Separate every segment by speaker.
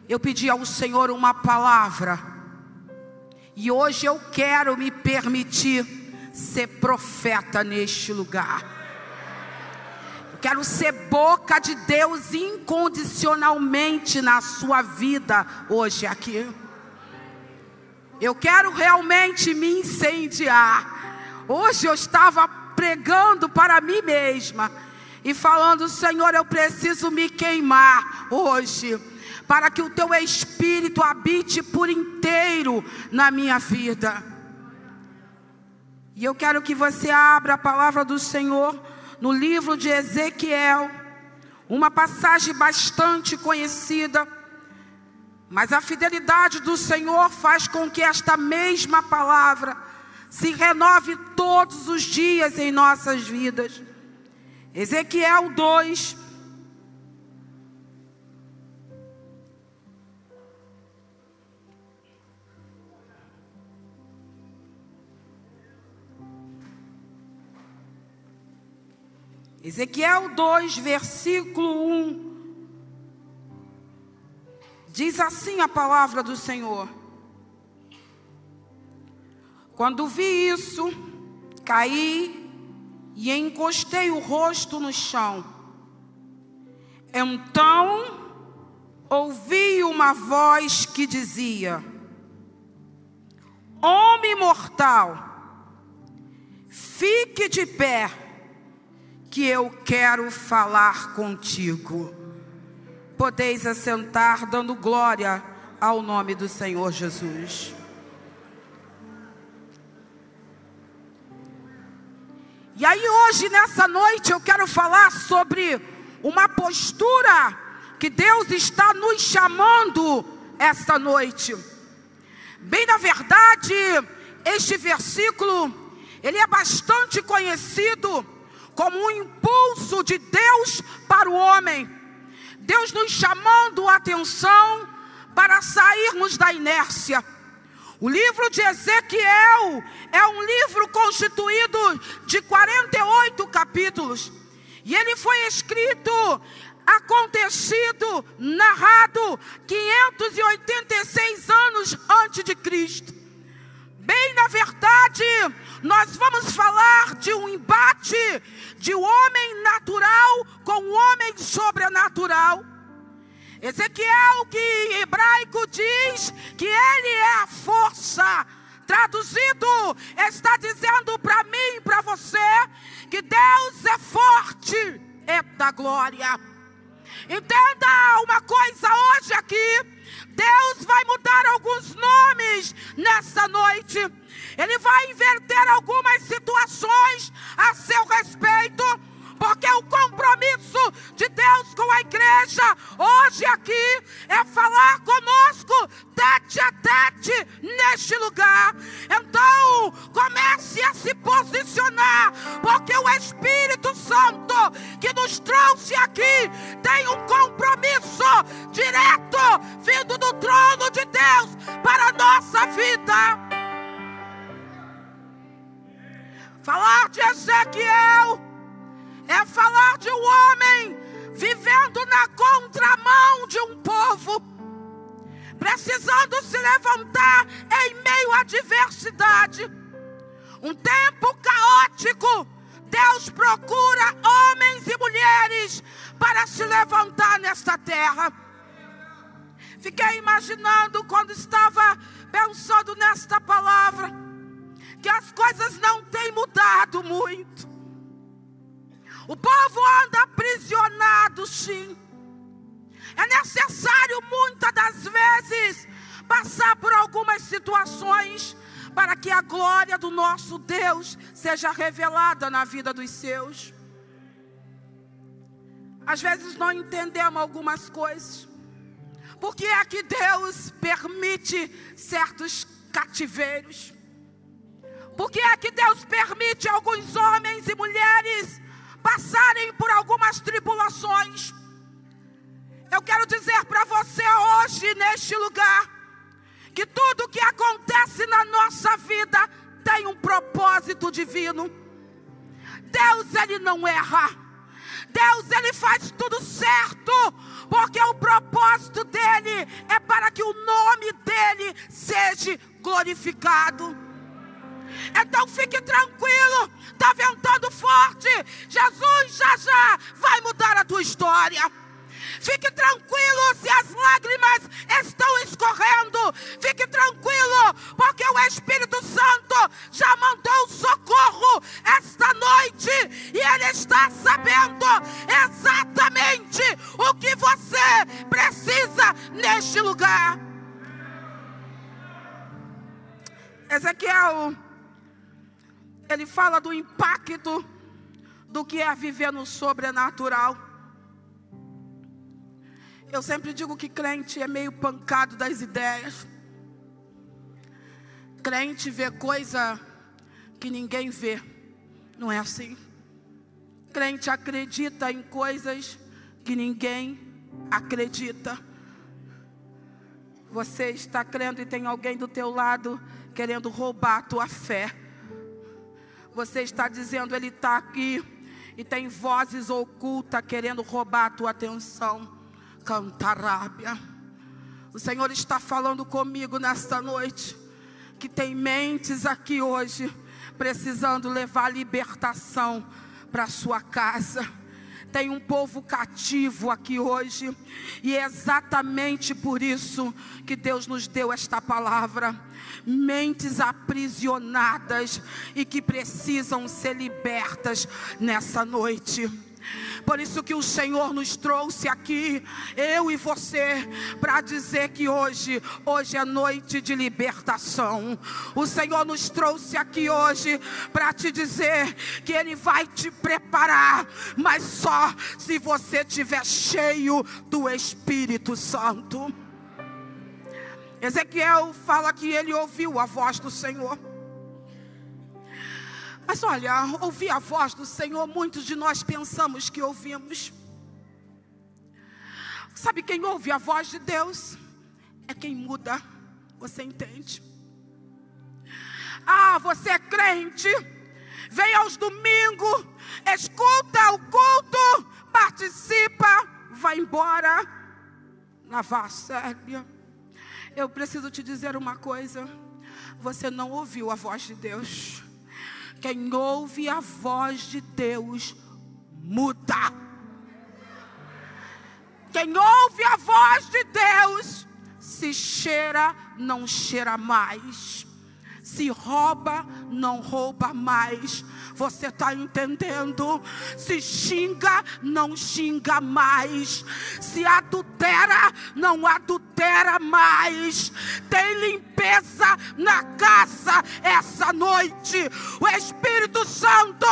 Speaker 1: eu pedi ao Senhor uma palavra. E hoje eu quero me permitir ser profeta neste lugar. Eu quero ser boca de Deus incondicionalmente na sua vida hoje aqui. Eu quero realmente me incendiar. Hoje eu estava pregando para mim mesma e falando: Senhor, eu preciso me queimar hoje, para que o teu Espírito habite por inteiro na minha vida. E eu quero que você abra a palavra do Senhor no livro de Ezequiel, uma passagem bastante conhecida, mas a fidelidade do Senhor faz com que esta mesma palavra se renove todos os dias em nossas vidas. Ezequiel 2. Ezequiel 2, versículo 1. Diz assim a palavra do Senhor: quando vi isso, caí e encostei o rosto no chão. Então ouvi uma voz que dizia: homem mortal, fique de pé, que eu quero falar contigo. Podeis assentar, dando glória ao nome do Senhor Jesus. E aí hoje, nessa noite, eu quero falar sobre uma postura que Deus está nos chamando esta noite. Bem, na verdade, este versículo, ele é bastante conhecido como um impulso de Deus para o homem. Deus nos chamando a atenção para sairmos da inércia. O livro de Ezequiel é um livro constituído de 48 capítulos. E ele foi escrito, acontecido, narrado 586 anos antes de Cristo. Bem, na verdade, nós vamos falar de um embate de homem natural com o homem sobrenatural. Ezequiel, que em hebraico diz que ele é a força, traduzido, está dizendo para mim e para você que Deus é forte, é da glória. Entenda uma coisa hoje aqui: Deus vai mudar alguns nomes nessa noite. Ele vai inverter algumas situações a seu respeito, porque o compromisso de Deus com a igreja hoje aqui é falar conosco tete a tete neste lugar. Então comece a se posicionar, porque o Espírito Santo que nos trouxe aqui tem um compromisso direto vindo do trono de Deus para a nossa vida. Falar de Ezequiel é falar de um homem vivendo na contramão de um povo, precisando se levantar em meio à adversidade. Um tempo caótico. Deus procura homens e mulheres para se levantar nesta terra. Fiquei imaginando, quando estava pensando nesta palavra, que as coisas não têm mudado muito. O povo anda aprisionado, sim. É necessário muitas das vezes passar por algumas situações para que a glória do nosso Deus seja revelada na vida dos seus. Às vezes não entendemos algumas coisas. Por que é que Deus permite certos cativeiros? Por que é que Deus permite alguns homens e mulheres passarem por algumas tribulações? Eu quero dizer para você hoje, neste lugar, que tudo que acontece na nossa vida tem um propósito divino. Deus, Ele não erra. Deus, Ele faz tudo certo, porque o propósito dEle é eternamente glorificado. Então fique tranquilo, está ventando forte, Jesus já vai mudar a tua história. Fique tranquilo se as lágrimas estão escorrendo. Fique tranquilo, porque o Espírito Santo já mandou socorro esta noite. E Ele está sabendo exatamente o que você precisa neste lugar. Ezequiel, ele fala do impacto do que é viver no sobrenatural. Eu sempre digo que crente é meio pancado das ideias. Crente vê coisa que ninguém vê. Não é assim. Crente acredita em coisas que ninguém acredita. Você está crendo e tem alguém do teu lado querendo roubar a tua fé. Você está dizendo, ele está aqui, e tem vozes ocultas querendo roubar a tua atenção. Cantarábia. O Senhor está falando comigo nesta noite, que tem mentes aqui hoje precisando levar libertação para a sua casa. Tem um povo cativo aqui hoje, e é exatamente por isso que Deus nos deu esta palavra. Mentes aprisionadas e que precisam ser libertas nessa noite. Por isso que o Senhor nos trouxe aqui, eu e você, para dizer que hoje é noite de libertação. O Senhor nos trouxe aqui hoje para te dizer que Ele vai te preparar, mas só se você estiver cheio do Espírito Santo. Ezequiel fala que ele ouviu a voz do Senhor. Mas olha, ouvir a voz do Senhor, muitos de nós pensamos que ouvimos. Sabe quem ouve a voz de Deus? É quem muda. Você entende? Ah, você é crente, vem aos domingos, escuta o culto, participa, vai embora, lavar a séria. Eu preciso te dizer uma coisa: você não ouviu a voz de Deus. Quem ouve a voz de Deus muda. Quem ouve a voz de Deus, se cheira, não cheira mais. Se rouba, não rouba mais. Você está entendendo? Se xinga, não xinga mais. Se adultera, não adultera mais. Tem limpeza na casa essa noite. O Espírito Santo,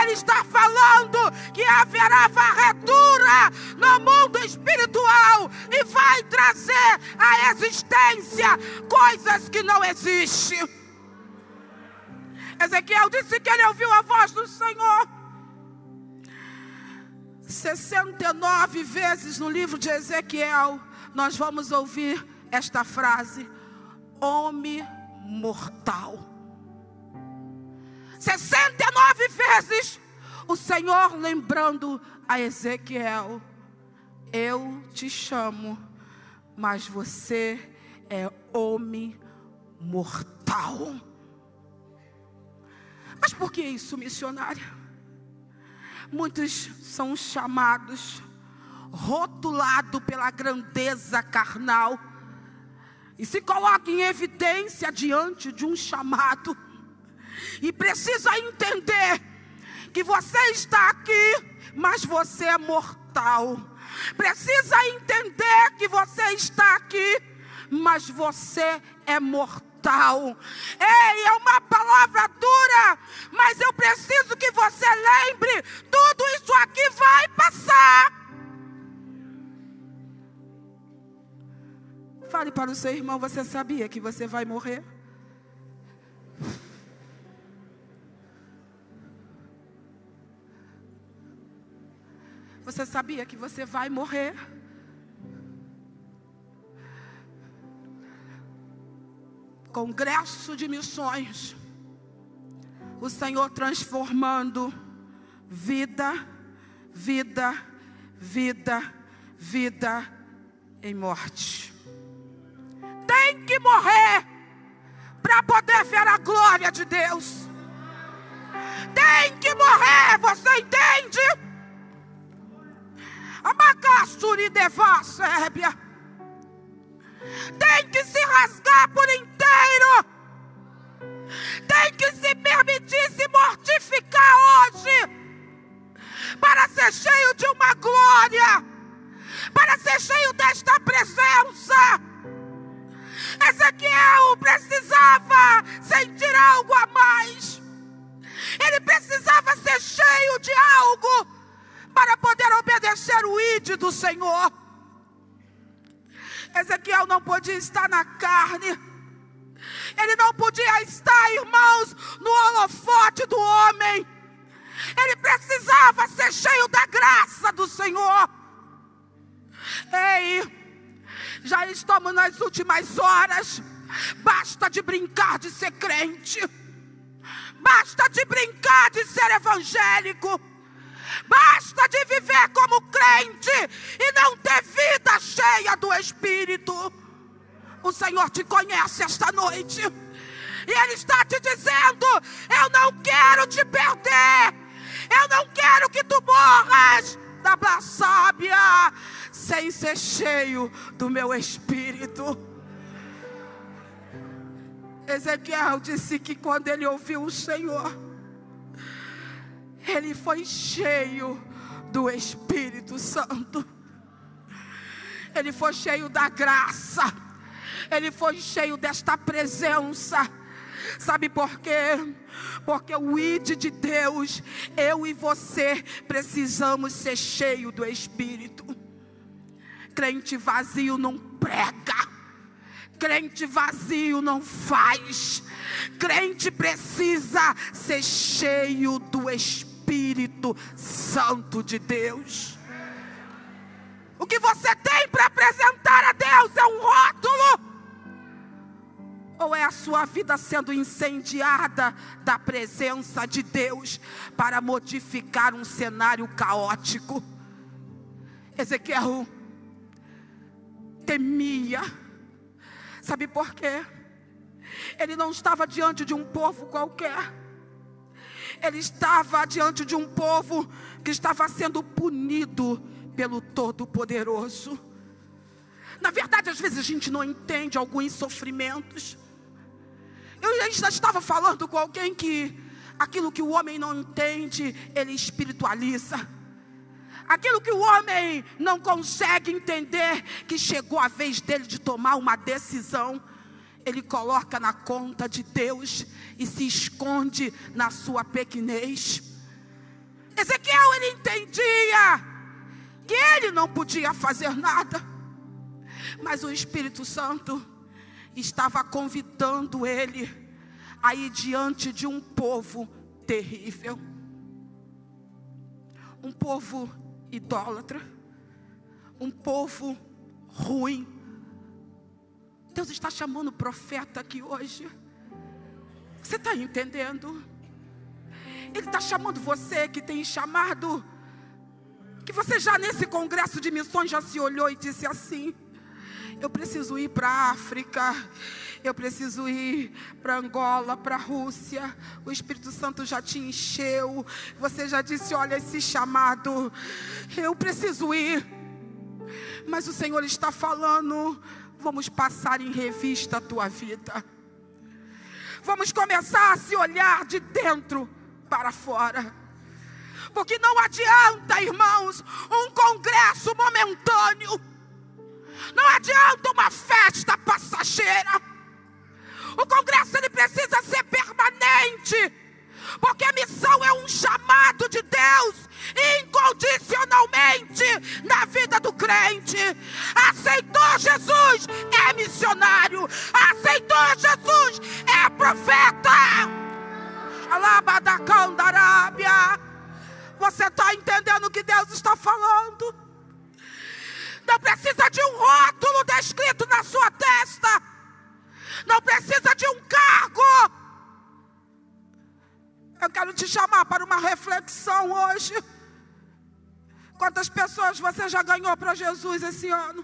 Speaker 1: Ele está falando que haverá varredura no mundo espiritual e vai trazer à existência coisas que não existem. Ezequiel disse que ele ouviu a voz do Senhor 69 vezes no livro de Ezequiel. Nós vamos ouvir esta frase: homem mortal. 69 vezes o Senhor lembrando a Ezequiel: eu te chamo, mas você é homem mortal. Mas por que isso, missionária? Muitos são chamados, rotulados pela grandeza carnal, e se colocam em evidência diante de um chamado, e precisa entender que você está aqui, mas você é mortal. Precisa entender que você está aqui, mas você é mortal. Ei, é uma palavra dura, mas eu preciso que você lembre: tudo isso aqui vai passar. Fale para o seu irmão: você sabia que você vai morrer? Você sabia que você vai morrer? Congresso de missões, o Senhor transformando vida, vida, vida, vida em morte. Tem que morrer glória de Deus. Tem que morrer, você entende? Abacaxuri devá, Sébia. Tem que se rasgar por inteiro. Tem que se permitir se mortificar hoje, para ser cheio de uma glória, para ser cheio desta presença. Ezequiel precisava sentir algo a mais. Ele precisava ser cheio de algo para poder obedecer o ídolo do Senhor. Ezequiel não podia estar na carne. Ele não podia estar, irmãos, no holofote do homem. Ele precisava ser cheio da graça do Senhor. Ei, já estamos nas últimas horas. Basta de brincar de ser crente. Basta de brincar de ser evangélico. Basta de viver como crente e não ter vida cheia do Espírito. O Senhor te conhece esta noite, e Ele está te dizendo: eu não quero te perder. Eu não quero que tu morras da blassábia sem ser cheio do meu Espírito. Ezequiel disse que quando ele ouviu o Senhor, ele foi cheio do Espírito Santo. Ele foi cheio da graça. Ele foi cheio desta presença. Sabe por quê? Porque o ID de Deus, eu e você precisamos ser cheios do Espírito. Crente vazio não prega. Crente vazio não faz. Crente precisa ser cheio do Espírito Santo de Deus. O que você tem para apresentar a Deus é um rótulo? Ou é a sua vida sendo incendiada da presença de Deus para modificar um cenário caótico? Ezequiel temia. Sabe por quê? Ele não estava diante de um povo qualquer. Ele estava diante de um povo que estava sendo punido pelo Todo-Poderoso. Na verdade, às vezes a gente não entende alguns sofrimentos. Eu já estava falando com alguém que aquilo que o homem não entende, ele espiritualiza. Aquilo que o homem não consegue entender, que chegou a vez dele de tomar uma decisão, ele coloca na conta de Deus e se esconde na sua pequenez. Ezequiel, ele entendia que ele não podia fazer nada, mas o Espírito Santo estava convidando ele a ir diante de um povo terrível, um povo idólatra, um povo ruim. Deus está chamando o profeta aqui hoje. Você está entendendo? Ele está chamando você que tem chamado, que você já nesse congresso de missões já se olhou e disse assim: eu preciso ir para a África, eu preciso ir para Angola, para a Rússia. O Espírito Santo já te encheu. Você já disse: olha, esse chamado, eu preciso ir. Mas o Senhor está falando: vamos passar em revista a tua vida. Vamos começar a se olhar de dentro para fora. Porque não adianta, irmãos, um congresso momentâneo. Não adianta uma festa passageira. O congresso, ele precisa ser permanente. Porque a missão é um chamado de Deus incondicionalmente na vida do crente. Aceitou Jesus, é missionário. Aceitou Jesus, é profeta. Você está entendendo o que Deus está falando? Não precisa de um rótulo descrito na sua testa. Não precisa de um cargo. Eu quero te chamar para uma reflexão hoje. Quantas pessoas você já ganhou para Jesus esse ano?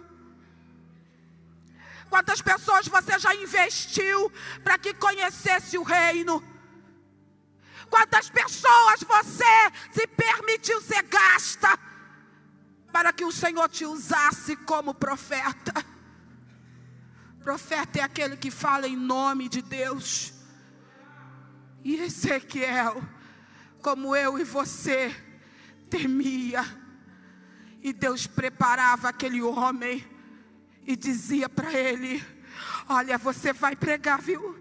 Speaker 1: Quantas pessoas você já investiu para que conhecesse o reino? Quantas pessoas você se permitiu ser gasta para que o Senhor te usasse como profeta? Profeta é aquele que fala em nome de Deus. E Ezequiel, como eu e você, temia. E Deus preparava aquele homem e dizia para ele: olha, você vai pregar, viu?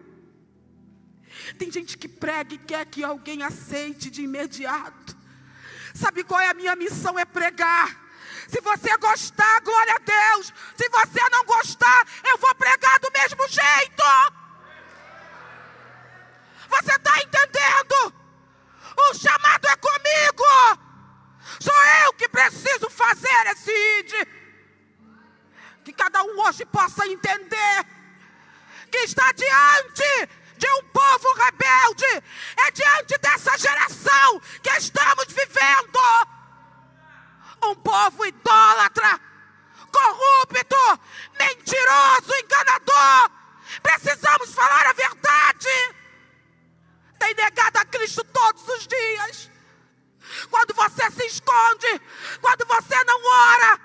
Speaker 1: Tem gente que prega e quer que alguém aceite de imediato. Sabe qual é a minha missão? É pregar. Se você gostar, glória a Deus. Se você não gostar, eu vou pregar do mesmo jeito. Você está entendendo? O chamado é comigo. Sou eu que preciso fazer esse id. Que cada um hoje possa entender que está diante de um povo rebelde. É diante dessa geração que estamos vivendo. Um povo idólatra, corrupto, mentiroso, enganador. Precisamos falar a verdade. Tem negado a Cristo todos os dias. Quando você se esconde, quando você não ora,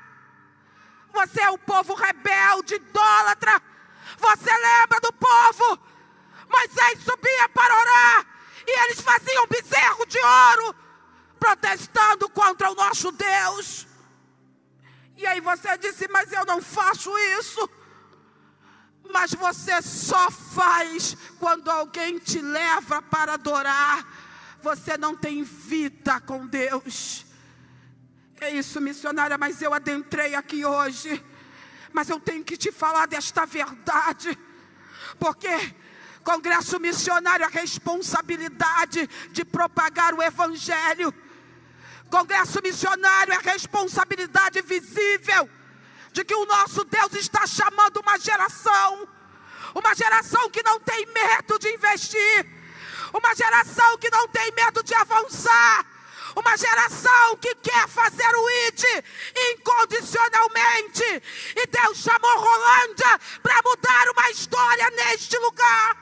Speaker 1: você é o povo rebelde, idólatra. Você lembra do povo? Moisés subia para orar e eles faziam bezerro de ouro, protestando contra o nosso Deus. E aí você disse: mas eu não faço isso. Mas você só faz quando alguém te leva para adorar. Você não tem vida com Deus. É isso, missionária, mas eu adentrei aqui hoje. Mas eu tenho que te falar desta verdade. Porque congresso missionário é a responsabilidade de propagar o evangelho. Congresso missionário é a responsabilidade visível de que o nosso Deus está chamando uma geração que não tem medo de investir, uma geração que não tem medo de avançar, uma geração que quer fazer o ID incondicionalmente. E Deus chamou Rolândia para mudar uma história neste lugar.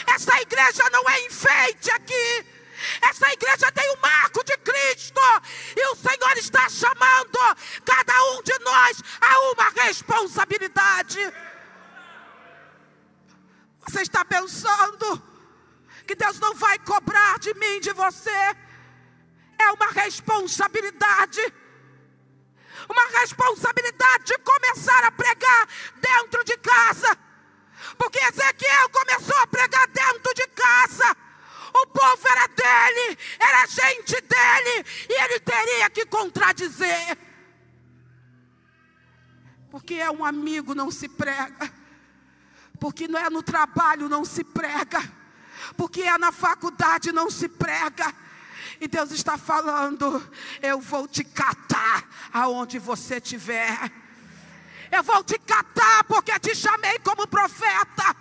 Speaker 1: Essa igreja não é enfeite aqui. Essa igreja tem o marco de Cristo. E o Senhor está chamando cada um de nós a uma responsabilidade. Você está pensando que Deus não vai cobrar de mim, de você? É uma responsabilidade. Uma responsabilidade de começar a pregar dentro de casa. Porque Ezequiel começou a pregar dentro de casa. O povo era dele, era gente dele, e ele teria que contradizer. Porque é um amigo, não se prega. Porque não é no trabalho, não se prega. Porque é na faculdade, não se prega. E Deus está falando: eu vou te catar aonde você estiver. Eu vou te catar porque te chamei como profeta.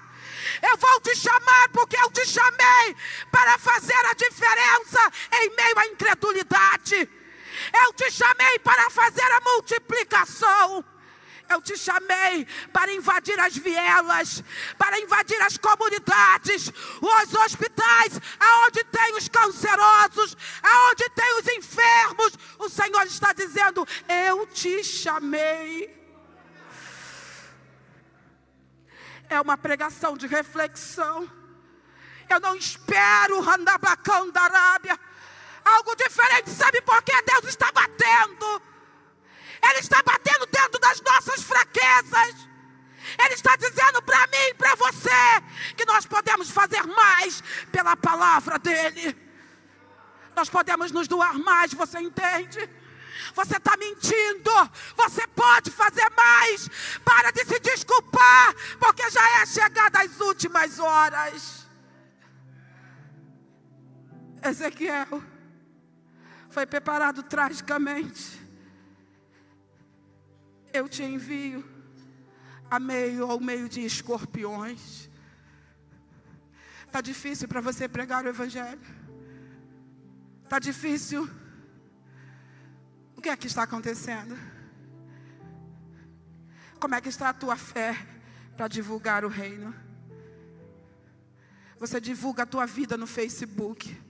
Speaker 1: Eu vou te chamar porque eu te chamei para fazer a diferença em meio à incredulidade. Eu te chamei para fazer a multiplicação. Eu te chamei para invadir as vielas, para invadir as comunidades, os hospitais, aonde tem os cancerosos, aonde tem os enfermos. O Senhor está dizendo: eu te chamei. É uma pregação de reflexão. Eu não espero Randabacão da Arábia. Algo diferente. Sabe por que Deus está batendo? Ele está batendo dentro das nossas fraquezas. Ele está dizendo para mim e para você que nós podemos fazer mais pela palavra dele. Nós podemos nos doar mais, você entende? Você está mentindo. Você pode fazer mais. Para de se desculpar, porque já é chegada as últimas horas. Ezequiel foi preparado tragicamente. Eu te envio ao meio de escorpiões. Está difícil para você pregar o evangelho? Está difícil? O que é que está acontecendo? Como é que está a tua fé para divulgar o reino. Você divulga a tua vida no Facebook,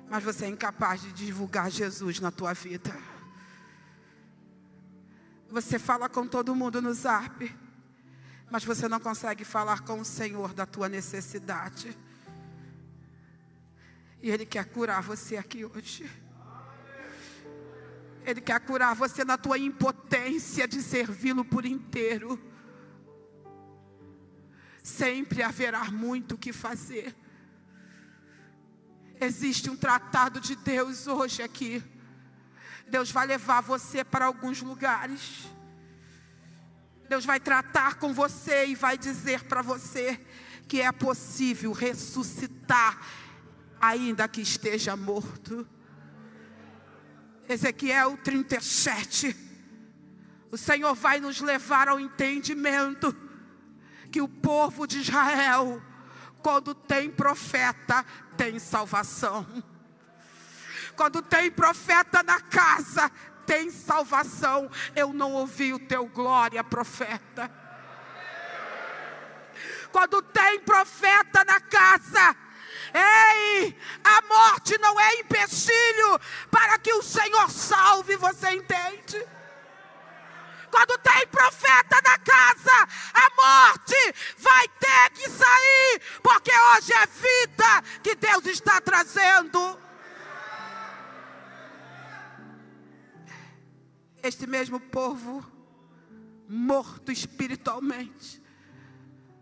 Speaker 1: mas você é incapaz de divulgar Jesus na tua vida. Você fala com todo mundo no Zap, mas você não consegue falar com o Senhor da tua necessidade. E Ele quer curar você aqui hoje. Ele quer curar você na tua impotência de servi-lo por inteiro. Sempre haverá muito o que fazer. Existe um tratado de Deus hoje aqui. Deus vai levar você para alguns lugares. Deus vai tratar com você e vai dizer para você que é possível ressuscitar, ainda que esteja morto. Ezequiel 37. O Senhor vai nos levar ao entendimento que o povo de Israel, quando tem profeta, tem salvação. Quando tem profeta na casa, tem salvação. Eu não ouvi o teu glória, profeta. Quando tem profeta na casa, ei, a morte não é empecilho para que o Senhor salve, você entende? Quando tem profeta na casa, a morte vai ter que sair, porque hoje é vida que Deus está trazendo. Este mesmo povo, morto espiritualmente,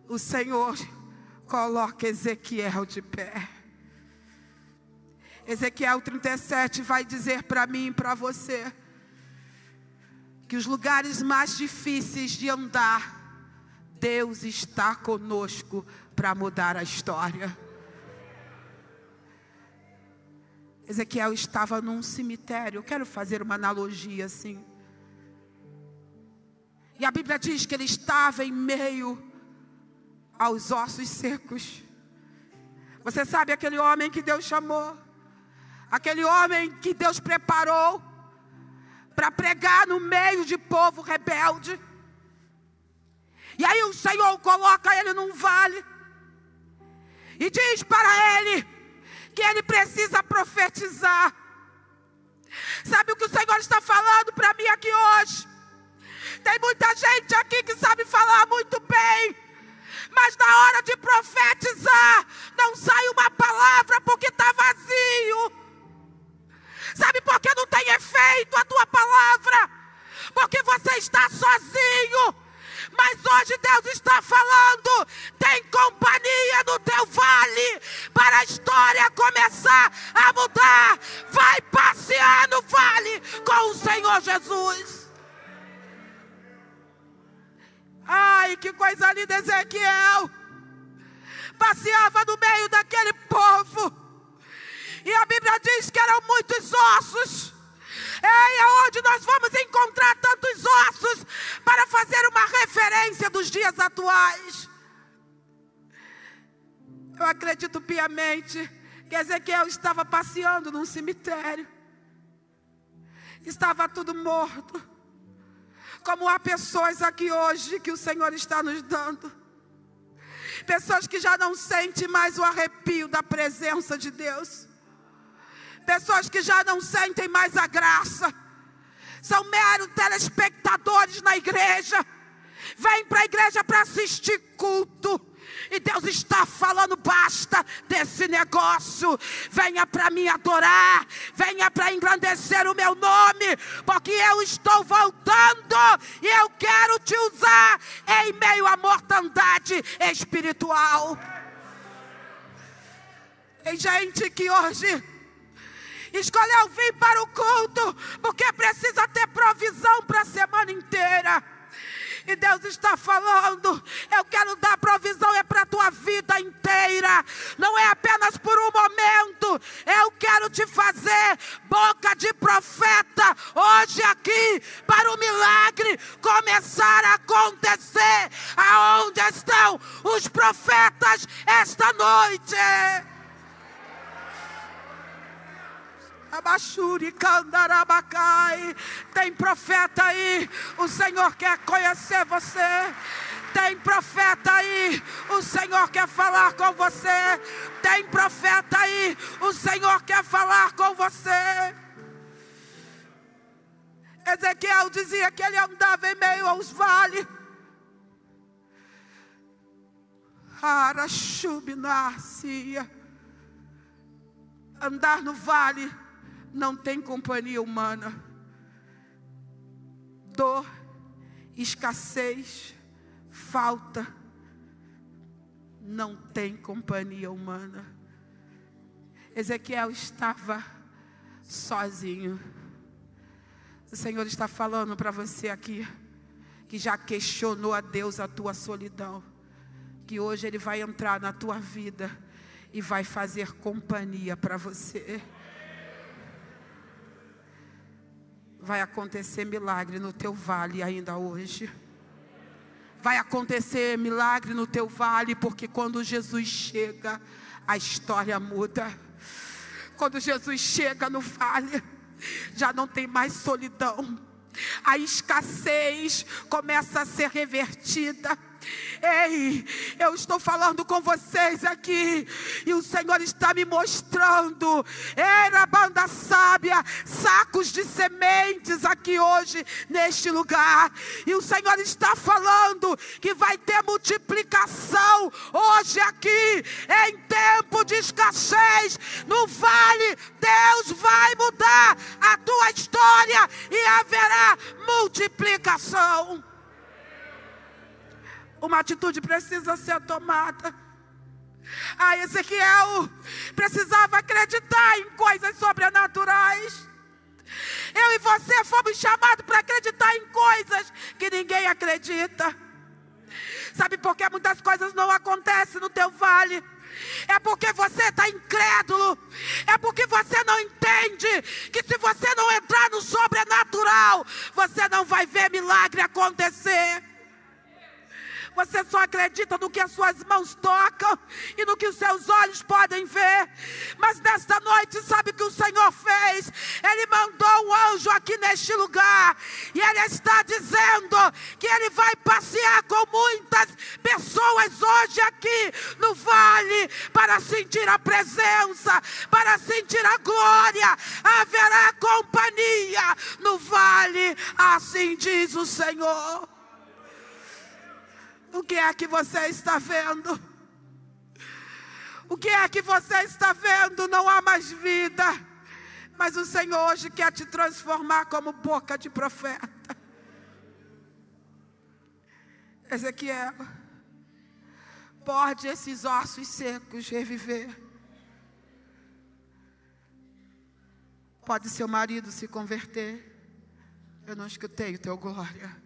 Speaker 1: o Senhor coloca Ezequiel de pé. Ezequiel 37 vai dizer para mim e para você que os lugares mais difíceis de andar, Deus está conosco para mudar a história. Ezequiel estava num cemitério. Eu quero fazer uma analogia assim. E a Bíblia diz que ele estava em meio aos ossos secos. Você sabe aquele homem que Deus chamou? Aquele homem que Deus preparou para pregar no meio de povo rebelde. E aí o Senhor coloca ele num vale e diz para ele que ele precisa profetizar. Sabe o que o Senhor está falando para mim aqui hoje? Tem muita gente aqui que sabe falar muito bem, mas na hora de profetizar não sai uma palavra porque está vazio. Sabe por que não tem efeito a tua palavra? Porque você está sozinho. Mas hoje Deus está falando, tem companhia no teu vale, para a história começar a mudar. Vai passear no vale com o Senhor Jesus. Ai, que coisa linda. Ezequiel passeava no meio daquele povo, e a Bíblia diz que eram muitos ossos. Ei, aonde nós vamos encontrar tantos ossos para fazer uma referência dos dias atuais? Eu acredito piamente que Ezequiel estava passeando num cemitério. Estava tudo morto. Como há pessoas aqui hoje que o Senhor está nos dando. Pessoas que já não sentem mais o arrepio da presença de Deus. Pessoas que já não sentem mais a graça. São meros telespectadores na igreja. Vêm para a igreja para assistir culto. E Deus está falando, basta desse negócio. Venha para me adorar. Venha para engrandecer o meu nome. Porque eu estou voltando. E eu quero te usar em meio à mortandade espiritual. Tem gente que hoje escolheu vir para o culto porque precisa ter provisão para a semana inteira. E Deus está falando, eu quero dar provisão é para a tua vida inteira. Não é apenas por um momento. Eu quero te fazer boca de profeta hoje aqui, para o milagre começar a acontecer. Aonde estão os profetas esta noite? Tem profeta aí. O Senhor quer conhecer você. Tem profeta aí, o Senhor quer falar com você. Tem profeta aí, o Senhor quer falar com você. Ezequiel dizia que ele andava em meio aos vales. Andar no vale não tem companhia humana. Dor, escassez, falta, não tem companhia humana. Ezequiel estava sozinho. O Senhor está falando para você aqui, que já questionou a Deus a tua solidão, que hoje Ele vai entrar na tua vida e vai fazer companhia para você. Vai acontecer milagre no teu vale ainda hoje. Vai acontecer milagre no teu vale, porque quando Jesus chega, a história muda. Quando Jesus chega no vale, já não tem mais solidão. A escassez começa a ser revertida. Ei, eu estou falando com vocês aqui, e o Senhor está me mostrando, era banda sábia, sacos de sementes aqui hoje, neste lugar. E o Senhor está falando que vai ter multiplicação hoje aqui, em tempo de escassez, no vale. Deus vai mudar a tua história e haverá multiplicação. Uma atitude precisa ser tomada. Ezequiel precisava acreditar em coisas sobrenaturais. Eu e você fomos chamados para acreditar em coisas que ninguém acredita. Sabe por que muitas coisas não acontecem no teu vale? É porque você está incrédulo. É porque você não entende que se você não entrar no sobrenatural, você não vai ver milagre acontecer. Você só acredita no que as suas mãos tocam e no que os seus olhos podem ver. Mas nesta noite, sabe o que o Senhor fez? Ele mandou um anjo aqui neste lugar, e Ele está dizendo que Ele vai passear com muitas pessoas hoje aqui no vale, para sentir a presença, para sentir a glória. Haverá companhia no vale, assim diz o Senhor. O que é que você está vendo? O que é que você está vendo? Não há mais vida. Mas o Senhor hoje quer te transformar como boca de profeta. Ezequiel, pode esses ossos secos reviver. Pode seu marido se converter. Eu não escutei o teu glória.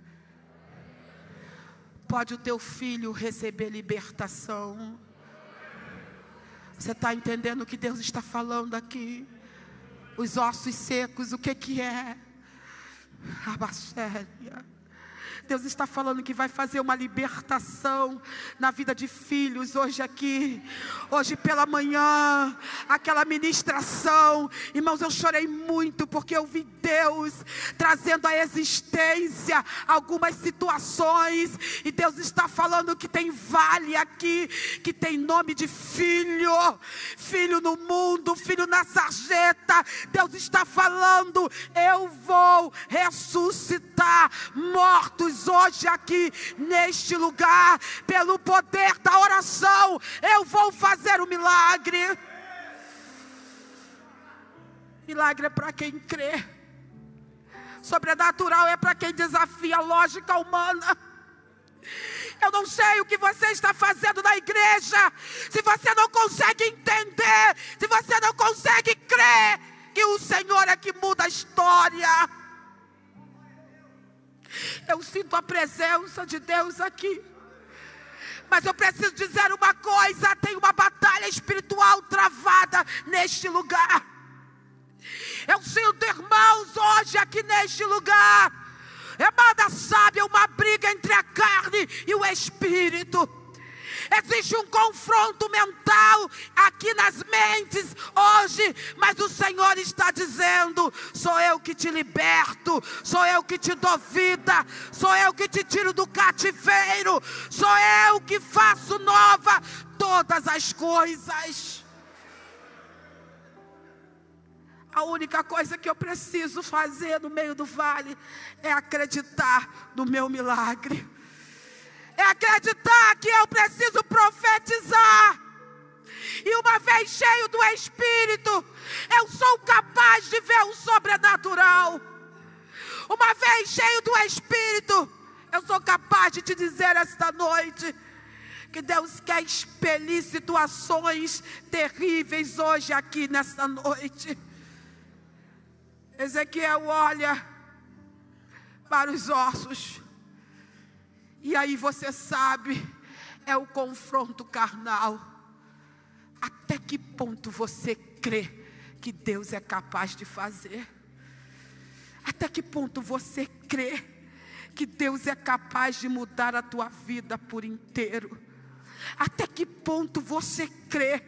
Speaker 1: Pode o teu filho receber libertação. Você está entendendo o que Deus está falando aqui? Os ossos secos, o que é? A bactéria. Deus está falando que vai fazer uma libertação na vida de filhos hoje aqui. Hoje pela manhã, aquela ministração. Irmãos, eu chorei muito porque eu vi Deus trazendo à existência algumas situações. E Deus está falando que tem vale aqui, que tem nome de filho. Filho no mundo, filho na sarjeta. Deus está falando, eu vou ressuscitar mortos hoje aqui neste lugar, pelo poder da oração. Eu vou fazer um milagre. Milagre é para quem crê. Sobrenatural é para quem desafia a lógica humana. Eu não sei o que você está fazendo na igreja, se você não consegue entender, se você não consegue crer que o Senhor é que muda a história. Eu sinto a presença de Deus aqui. Mas eu preciso dizer uma coisa: tem uma batalha espiritual travada neste lugar. Eu sinto, irmãos, hoje aqui neste lugar, sabe, uma briga entre a carne e o espírito. Existe um confronto mental aqui nas mentes hoje, mas o Senhor está dizendo: sou eu que te liberto, sou eu que te dou vida, sou eu que te tiro do cativeiro, sou eu que faço nova todas as coisas. A única coisa que eu preciso fazer no meio do vale é acreditar no meu milagre. É acreditar que eu preciso profetizar. E uma vez cheio do Espírito, eu sou capaz de ver o sobrenatural. Uma vez cheio do Espírito, eu sou capaz de te dizer esta noite que Deus quer expelir situações terríveis hoje aqui nesta noite. Ezequiel olha para os ossos. E aí você sabe, é o confronto carnal. Até que ponto você crê que Deus é capaz de fazer? Até que ponto você crê que Deus é capaz de mudar a tua vida por inteiro? Até que ponto você crê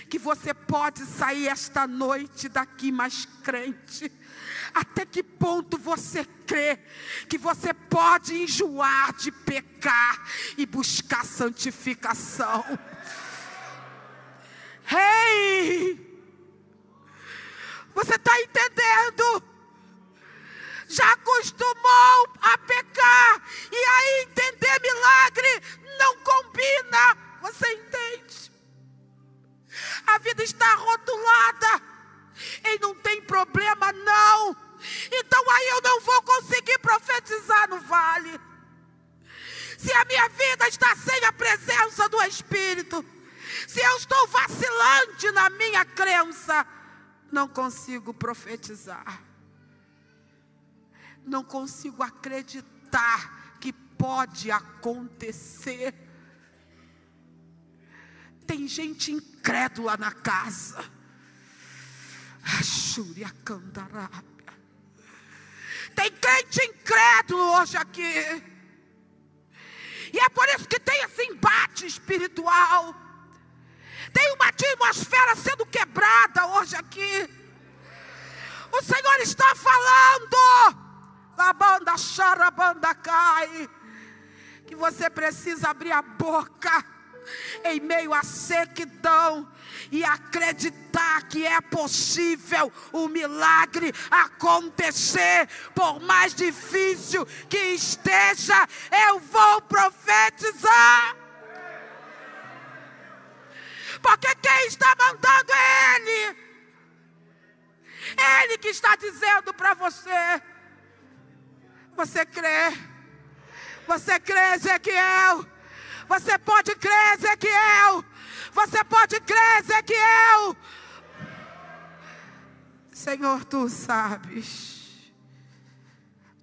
Speaker 1: que você pode sair esta noite daqui mais crente? Até que ponto você crê que você pode enjoar de pecar e buscar santificação? Ei! Você está entendendo? Já acostumou a pecar e aí entender milagre não combina. Você entende? A vida está rotulada e não tem problema não. Então aí eu não vou conseguir profetizar no vale. Se a minha vida está sem a presença do Espírito, se eu estou vacilante na minha crença, não consigo profetizar. Não consigo acreditar que pode acontecer. Tem gente incrédula na casa. Tem crente incrédulo hoje aqui. E é por isso que tem esse embate espiritual. Tem uma atmosfera sendo quebrada hoje aqui. O Senhor está falando. Labanda, charabanda, cai. Que você precisa abrir a boca em meio à sequidão e acreditar que é possível o milagre acontecer. Por mais difícil que esteja, eu vou profetizar. Porque quem está mandando é Ele. Ele que está dizendo para você. Você crê? Você crê, Ezequiel? Você pode crer, Ezequiel? Você pode crer, Ezequiel? Senhor, Tu sabes.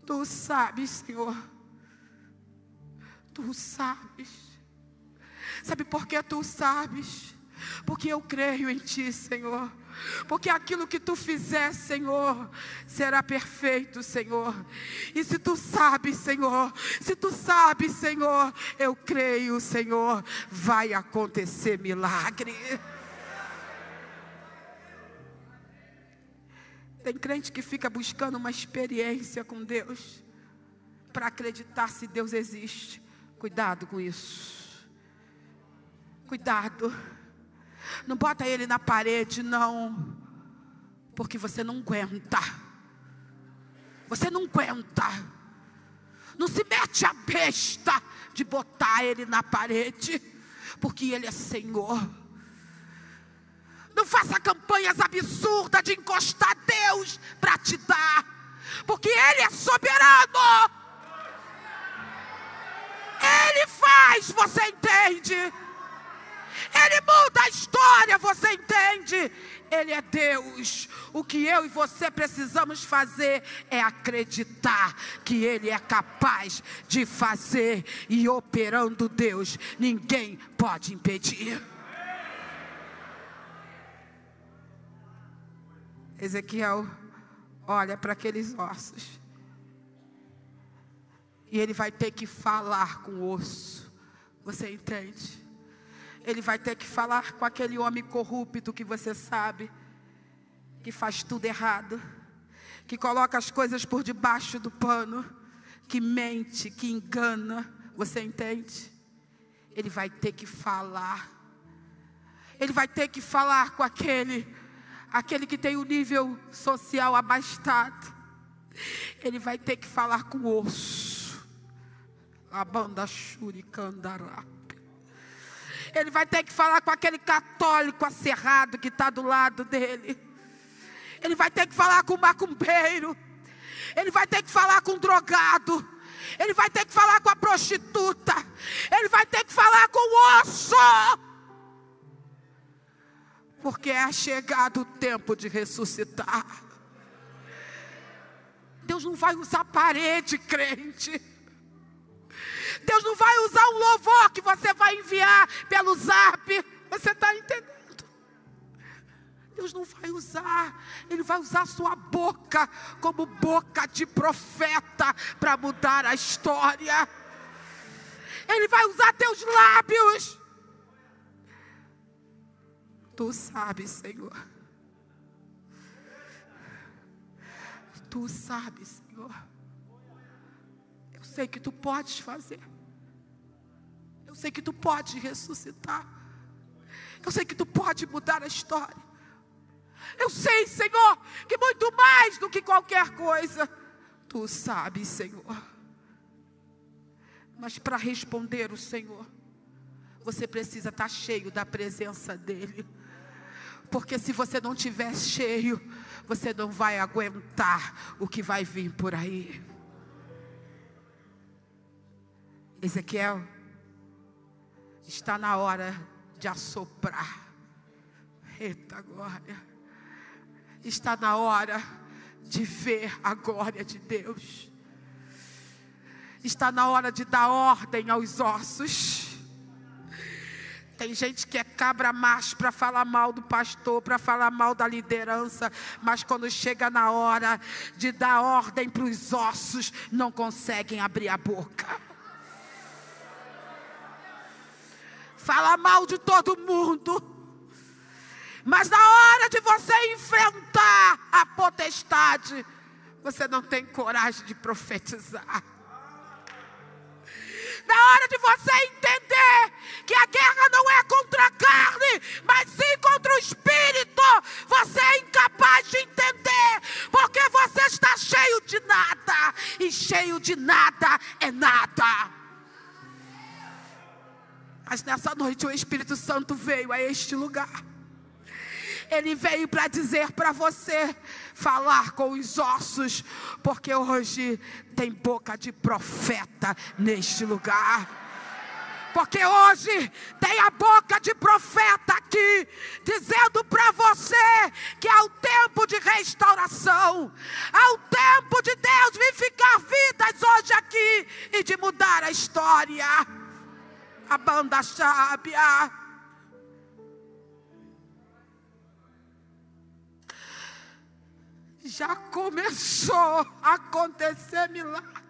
Speaker 1: Tu sabes, Senhor. Tu sabes. Sabe por que Tu sabes? Porque eu creio em Ti, Senhor. Porque aquilo que Tu fizer, Senhor, será perfeito, Senhor. E se Tu sabes, Senhor, se Tu sabes, Senhor, eu creio, Senhor, vai acontecer milagre. Tem crente que fica buscando uma experiência com Deus para acreditar se Deus existe. Cuidado com isso. Cuidado. Não bota ele na parede, não. Porque você não aguenta. Você não aguenta. Não se mete a besta de botar ele na parede. Porque ele é Senhor. Não faça campanhas absurdas de encostar Deus para te dar. Porque Ele é soberano. Ele faz, você entende? Ele muda a história, você entende? Ele é Deus. O que eu e você precisamos fazer é acreditar que Ele é capaz de fazer. E operando Deus, ninguém pode impedir. Ezequiel olha para aqueles ossos. E ele vai ter que falar com o osso. Você entende? Ele vai ter que falar com aquele homem corrupto que você sabe, que faz tudo errado, que coloca as coisas por debaixo do pano, que mente, que engana. Você entende? Ele vai ter que falar. Ele vai ter que falar com aquele que tem o nível social abastado. Ele vai ter que falar com o osso. A banda Shurikandará. Ele vai ter que falar com aquele católico acerrado que está do lado dele. Ele vai ter que falar com o macumbeiro. Ele vai ter que falar com o drogado. Ele vai ter que falar com a prostituta. Ele vai ter que falar com o osso. Porque é chegado o tempo de ressuscitar. Deus não vai usar parede, crente. Deus não vai usar um louvor que você vai enviar pelo zap. Você está entendendo? Deus não vai usar. Ele vai usar a sua boca como boca de profeta para mudar a história. Ele vai usar teus lábios. Tu sabes, Senhor. Tu sabes, Senhor. Eu sei que tu podes fazer. Eu sei que tu podes ressuscitar. Eu sei que tu podes mudar a história. Eu sei, Senhor, que muito mais do que qualquer coisa, tu sabes, Senhor. Mas para responder o Senhor, você precisa estar cheio da presença dEle. Porque se você não estiver cheio, você não vai aguentar o que vai vir por aí. Ezequiel, está na hora de assoprar. Eita glória. Está na hora de ver a glória de Deus. Está na hora de dar ordem aos ossos. Tem gente que é cabra macho para falar mal do pastor, para falar mal da liderança, mas quando chega na hora de dar ordem para os ossos, não conseguem abrir a boca. Fala mal de todo mundo. Mas na hora de você enfrentar a potestade, você não tem coragem de profetizar. Na hora de você entender que a guerra não é contra a carne, mas sim contra o espírito, você é incapaz de entender, porque você está cheio de nada, e cheio de nada é nada. Mas nessa noite o Espírito Santo veio a este lugar. Ele veio para dizer para você, falar com os ossos, porque hoje tem boca de profeta neste lugar. Porque hoje tem a boca de profeta aqui, dizendo para você que há o tempo de restauração, há o tempo de Deus vivificar vidas hoje aqui e de mudar a história. A banda chábia. Já começou a acontecer milagre.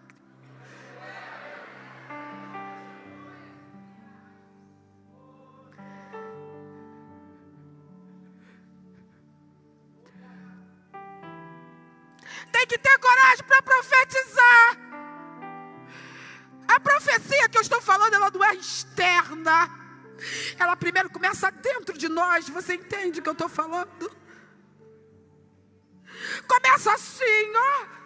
Speaker 1: Tem que ter coragem para profetizar. A profecia que eu estou falando, ela não é externa. Ela primeiro começa dentro de nós. Você entende o que eu estou falando? Começa assim, ó.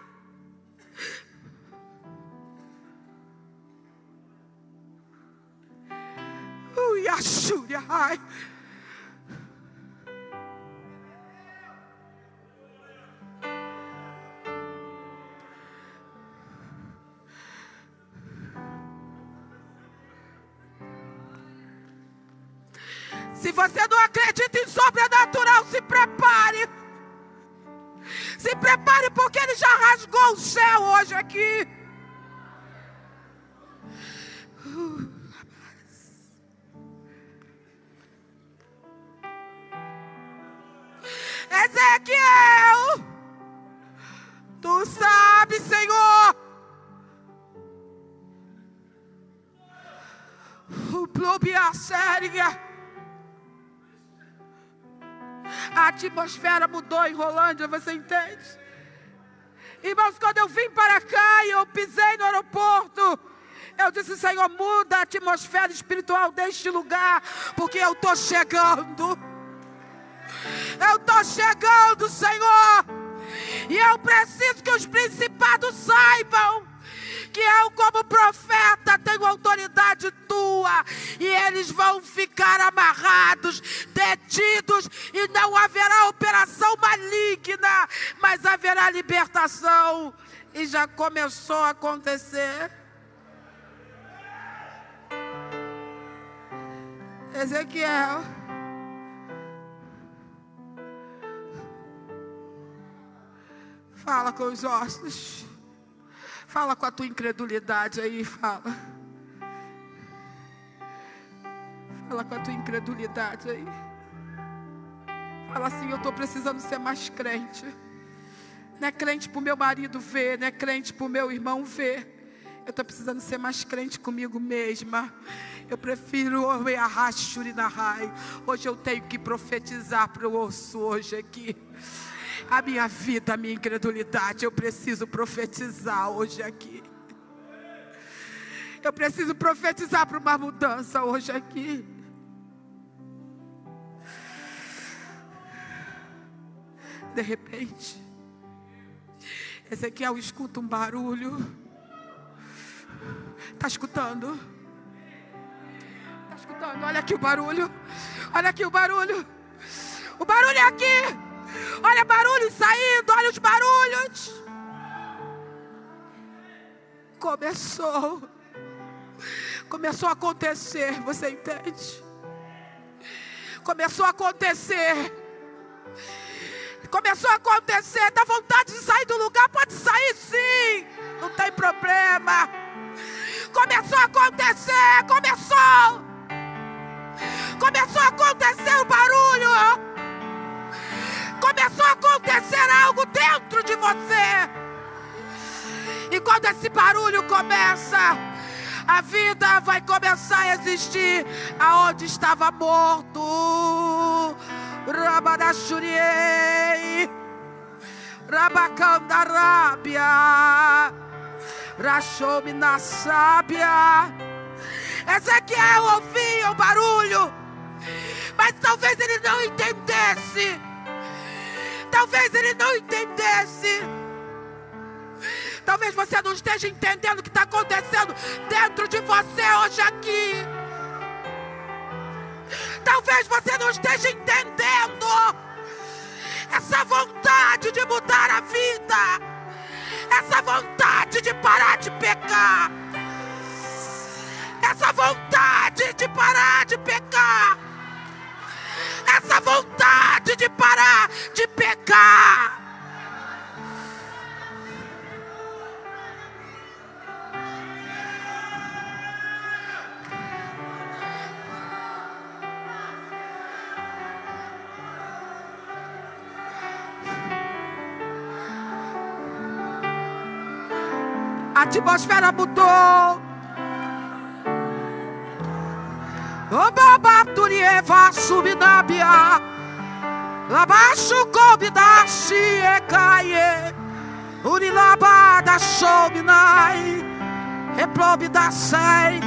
Speaker 1: Yashúria, ai. Se você não acredita em sobrenatural, se prepare. Se prepare, porque Ele já rasgou o céu hoje aqui. Ezequiel, tu sabes, Senhor. O plobia séria. A atmosfera mudou em Rolândia, você entende? Irmãos, quando eu vim para cá e eu pisei no aeroporto, eu disse: Senhor, muda a atmosfera espiritual deste lugar, porque eu estou chegando. Eu estou chegando, Senhor. E eu preciso que os principados saibam que eu, como profeta, tenho autoridade tua. E eles vão ficar amarrados, detidos, e não haverá operação maligna, mas haverá libertação. E já começou a acontecer. Ezequiel, fala com os ossos. Fala com a tua incredulidade aí, fala. Fala com a tua incredulidade aí. Fala assim: eu estou precisando ser mais crente. Não é crente para o meu marido ver, não é crente para o meu irmão ver. Eu estou precisando ser mais crente comigo mesma. Eu prefiro hoje eu tenho que profetizar para o osso hoje aqui. A minha vida, a minha incredulidade, eu preciso profetizar hoje aqui. Eu preciso profetizar para uma mudança hoje aqui. De repente, Ezequiel escuta um barulho. Está escutando? Está escutando? Olha aqui o barulho. Olha aqui o barulho. O barulho é aqui. Olha barulhos saindo, olha os barulhos. Começou a acontecer, você entende? Começou a acontecer. Começou a acontecer. Dá vontade de sair do lugar? Pode sair sim, não tem problema. Começou a acontecer. Começou a acontecer o barulho. Começou a acontecer algo dentro de você. E quando esse barulho começa, a vida vai começar a existir aonde estava morto. Rabadashuriei, Rabacandarábia, Rachominasábia. Ezequiel ouvia o barulho, mas talvez ele não entendesse. Talvez ele não entendesse. Talvez você não esteja entendendo o que está acontecendo dentro de você hoje aqui. Talvez você não esteja entendendo essa vontade de mudar a vida, essa vontade de parar de pecar, essa vontade de parar de pecar, essa vontade de parar de pecar. A atmosfera mudou. O babatulieva subinabia. Labaixo cobidashi e caie. Urilabada shominai. Replobidasei.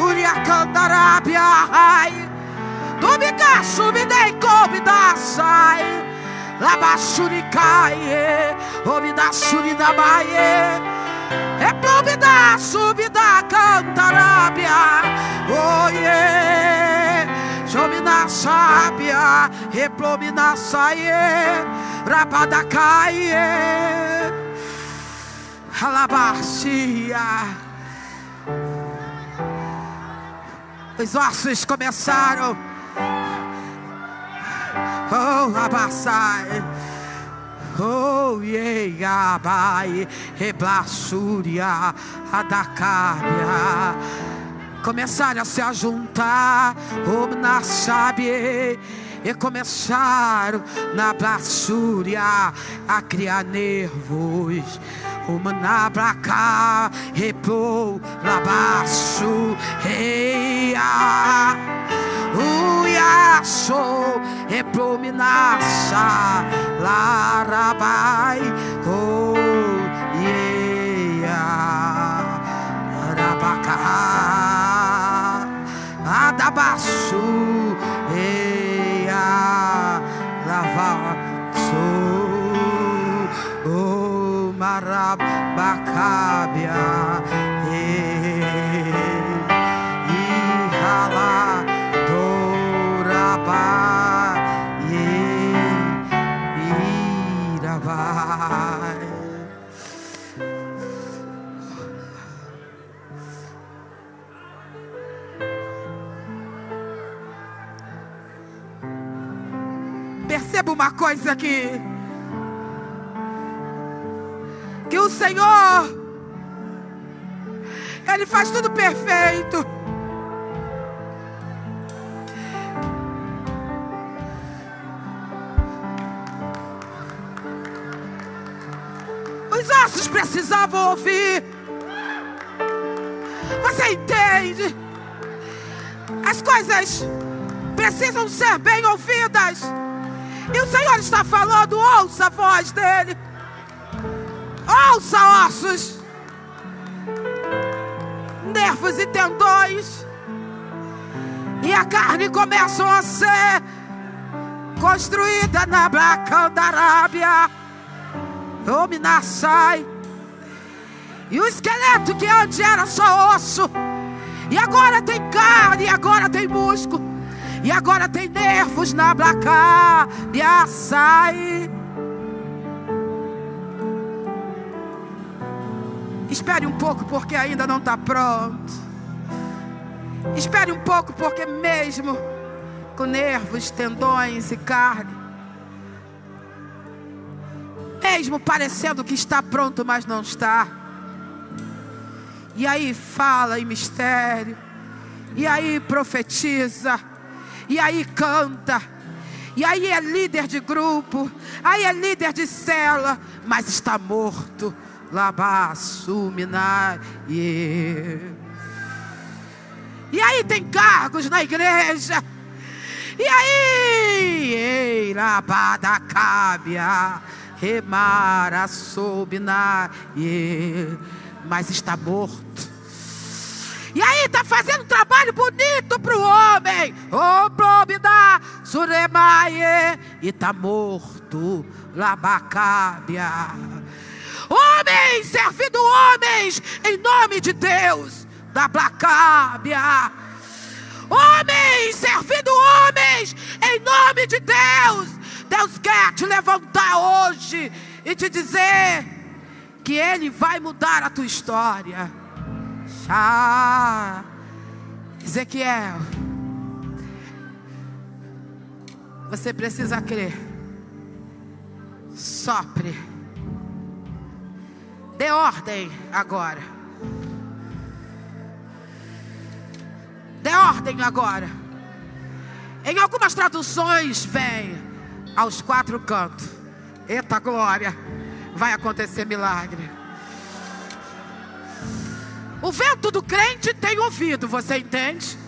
Speaker 1: Uriacandarabia ai. Dubica subidei cobidasai. Labaixuri caie. Obidashuri da baie. Replobida, subida, cantarabia. Oie, jomina sábia. Replobida, saie. Rabada caie. Alabacia. Os ossos começaram. Oh, abaçai. Oh, yeah, bai, reblaçúria, adacária. Começaram a se ajuntar, na sabe, e começaram na blaçúria a criar nervos. Na braca, repou, labaço, reia. Uiaço, reprominas. Sha Larabai. Oh yeah. Rabaka Adabasu Eya Lavasu. Oh Marabakabia. Perceba uma coisa aqui, que o Senhor, Ele faz tudo perfeito. Os ossos precisavam ouvir. Você entende? As coisas precisam ser bem ouvidas. E o Senhor está falando, ouça a voz dEle. Ouça, ossos, nervos e tendões. E a carne começam a ser construída na Bracandarábia. Dominassai. E o esqueleto que antes era só osso, e agora tem carne, e agora tem músculo, e agora tem nervos na Bracandarábia. Sai. Espere um pouco, porque ainda não está pronto. Espere um pouco, porque mesmo com nervos, tendões e carne, mesmo parecendo que está pronto, mas não está. E aí fala em mistério, e aí profetiza, e aí canta, e aí é líder de grupo, aí é líder de célula, mas está morto. Labassuminar. E aí tem cargos na igreja. E aí, Labadacábia, Remara Sobinar, mas está morto. E aí está fazendo um trabalho bonito para o homem. Oh, Probidá, Suremaie, e está morto. Labacábia. Homens servindo homens em nome de Deus. Da Blacábia. Homens servindo homens em nome de Deus. Deus quer te levantar hoje e te dizer que Ele vai mudar a tua história. Ezequiel, você precisa crer. Sopre. Dê ordem agora. Dê ordem agora. Em algumas traduções vem aos quatro cantos. Eita glória. Vai acontecer milagre. O vento do crente tem ouvido, você entende?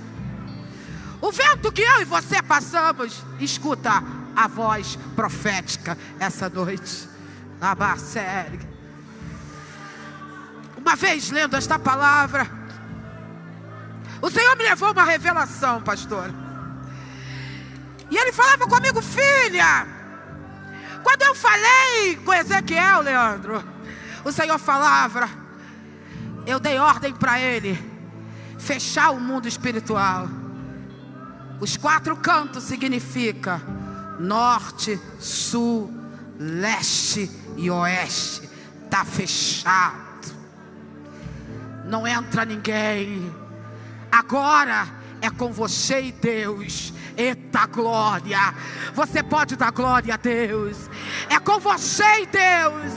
Speaker 1: O vento que eu e você passamos, escuta a voz profética essa noite. Sério. Uma vez lendo esta palavra, o Senhor me levou a uma revelação, pastor. E Ele falava comigo, filha. Quando eu falei com Ezequiel, Leandro, o Senhor falava, eu dei ordem para ele fechar o mundo espiritual. Os quatro cantos significa norte, sul, leste e oeste. Está fechado. Não entra ninguém. Agora é com você e Deus. Eita glória. Você pode dar glória a Deus. É com você e Deus.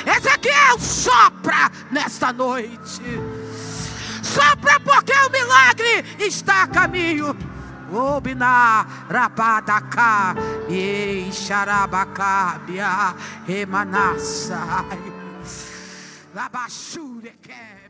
Speaker 1: Ezequiel, sopra nesta noite. Sopra, porque o milagre está a caminho. Obina rabadaka e xarabacabia emanassai labachure que